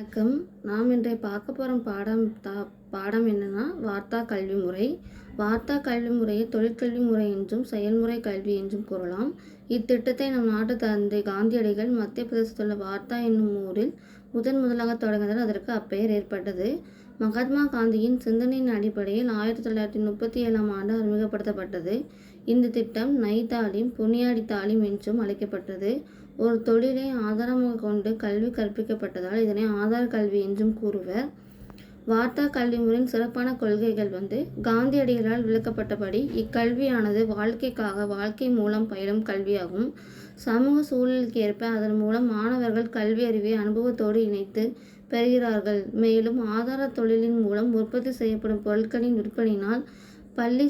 வணக்கம். நாம் இன்றைய பார்க்க போகிற பாடம் என்னன்னா வார்த்தா கல்வி முறை. வார்த்தா கல்வி முறையை தொழிற்கல்வி முறை என்றும் செயல்முறை கல்வி என்றும் கூறலாம். இத்திட்டத்தை நம் நாட்டு தந்தை காந்தியடிகள் மத்திய பிரதேசத்தில் உள்ள வார்த்தா என்னும் ஊரில் முதலாக தொடங்கினர். அதற்கு அப்பெயர் ஏற்பட்டது. மகாத்மா காந்தியின் சிந்தனையின் அடிப்படையில் 1937ஆம் ஆண்டு அறிமுகப்படுத்தப்பட்டது. இந்த திட்டம் நை தாலீம், புனியாடி தாலீம் என்றும் அழைக்கப்பட்டது. ஒரு தொழிலை ஆதாரமாக கொண்டு கல்வி கற்பிக்கப்பட்டதால் இதனை ஆதார கல்வி என்றும் கூறுவர். வார்த்தா கல்வி முறையின் சிறப்பான கொள்கைகள் காந்தியடிகளால் விளக்கப்பட்டபடி இக்கல்வியானது வாழ்க்கை மூலம் பயிலும் கல்வியாகும். சமூக சூழலுக்கு ஏற்ப அதன் மூலம் மாணவர்கள் கல்வி அறிவை அனுபவத்தோடு இணைத்து பெறுகிறார்கள். மேலும் ஆதார தொழிலின் மூலம் உற்பத்தி செய்யப்படும் பொருட்களின் விற்பனையினால் பள்ளி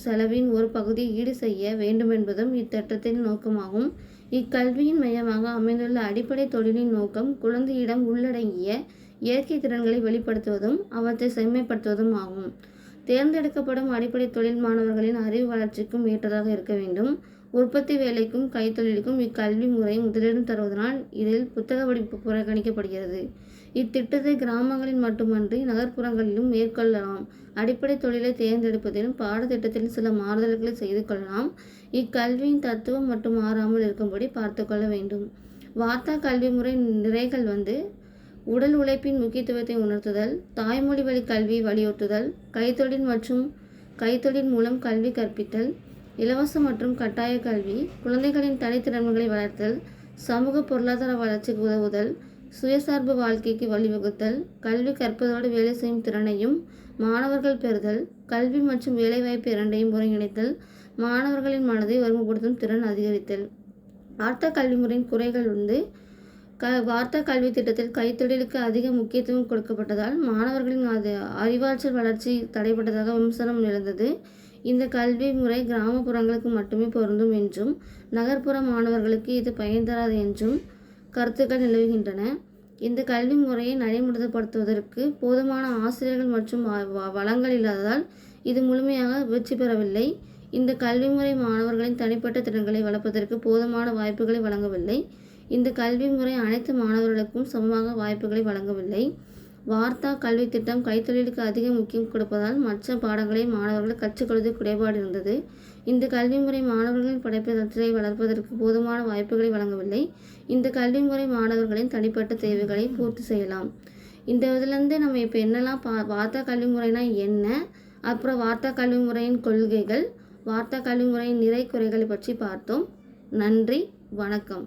செலவின் ஒரு பகுதியை ஈடு செய்ய வேண்டுமென்பதும் இத்திட்டத்தின் நோக்கமாகும். இக்கல்வியின் மையமாக அமைந்துள்ள அடிப்படை தொழிலின் நோக்கம் குழந்தையிடம் உள்ளடங்கிய இயற்கை திறன்களை வெளிப்படுத்துவதும் அவற்றை செம்மைப்படுத்துவதும் ஆகும். தேர்ந்தெடுக்கப்படும் அடிப்படை தொழில் மாணவர்களின் அறிவு வளர்ச்சிக்கும் ஏற்றதாக இருக்க வேண்டும். உற்பத்தி வேலைக்கும் கைத்தொழிலுக்கும் இக்கல்வி முறை முதலிடம் தருவதனால் இதில் புத்தக படிப்பு புறக்கணிக்கப்படுகிறது. இத்திட்டத்தை கிராமங்களில் மட்டுமன்றி நகர்ப்புறங்களிலும் மேற்கொள்ளலாம். அடிப்படை தொழிலை தேர்ந்தெடுப்பதிலும் பாடத்திட்டத்தில் சில மாறுதல்களை செய்து கொள்ளலாம். இக்கல்வியின் தத்துவம் மட்டும் மாறாமல் இருக்கும்படி பார்த்து கொள்ள வேண்டும். வார்த்தா கல்வி முறை நிறைகள் உடல் உழைப்பின் முக்கியத்துவத்தை உணர்த்துதல், தாய்மொழி வழி கல்வியை வலியுறுத்துதல், கைத்தொழில் மூலம் கல்வி கற்பித்தல், இலவச மற்றும் கட்டாய கல்வி, குழந்தைகளின் தனித்திறன்களை வளர்த்தல், சமூக பொருளாதார வளர்ச்சிக்கு உதவுதல், சுயசார்பு வாழ்க்கைக்கு வழிவகுத்தல், கல்வி கற்பதோடு வேலை செய்யும் திறனையும் மாணவர்கள் பெறுதல், கல்வி மற்றும் வேலைவாய்ப்பு இரண்டையும் ஒருங்கிணைத்தல், மாணவர்களின் மனதை ஒருமுகப்படுத்தும் திறன் அதிகரித்தல். வார்த்தா கல்வி முறையின் குறைகள் வார்த்தா கல்வி திட்டத்தில் கைத்தொழிலுக்கு அதிக முக்கியத்துவம் கொடுக்கப்பட்டதால் மாணவர்களின் அறிவாற்றல் வளர்ச்சி தடைப்பட்டதாக விமர்சனம் எழுந்தது. இந்த கல்வி முறை கிராமப்புறங்களுக்கு மட்டுமே பொருந்தும் என்றும் நகர்ப்புற மாணவர்களுக்கு இது பயன் தராது என்றும் கருத்துக்கள் நிலவுகின்றன. இந்த கல்வி முறையை நடைமுறைப்படுத்துவதற்கு போதுமான ஆசிரியர்கள் மற்றும் வளங்கள் இல்லாததால் இது முழுமையாக வெற்றி பெறவில்லை. இந்த கல்வி முறை மாணவர்களின் தனிப்பட்ட திறன்களை வளர்ப்பதற்கு போதுமான வாய்ப்புகளை வழங்கவில்லை. இந்த கல்வி முறை அனைத்து மாணவர்களுக்கும் சமமாக வாய்ப்புகளை வழங்கவில்லை. வார்த்தா கல்வி திட்டம் கைத்தொழிலுக்கு அதிக முக்கியம் கொடுப்பதால் மற்ற பாடங்களை மாணவர்கள் கற்றுக்கொள்வதில் குறைபாடு இருந்தது. இந்த கல்வி முறை மாணவர்களின் படைப்பாற்றலை வளர்ப்பதற்கு போதுமான வாய்ப்புகளை வழங்கவில்லை. இந்த கல்வி முறை மாணவர்களின் தனிப்பட்ட தேவைகளை பூர்த்தி செய்யலாம். இந்த இதிலேருந்து நம்ம இப்போ என்னெல்லாம் வார்த்தா கல்வி முறைனா என்ன, அப்புறம் வார்த்தா கல்வி முறையின் கொள்கைகள், வார்த்தா கல்வி முறையின் நிறை குறைகளை பற்றி பார்த்தோம். நன்றி, வணக்கம்.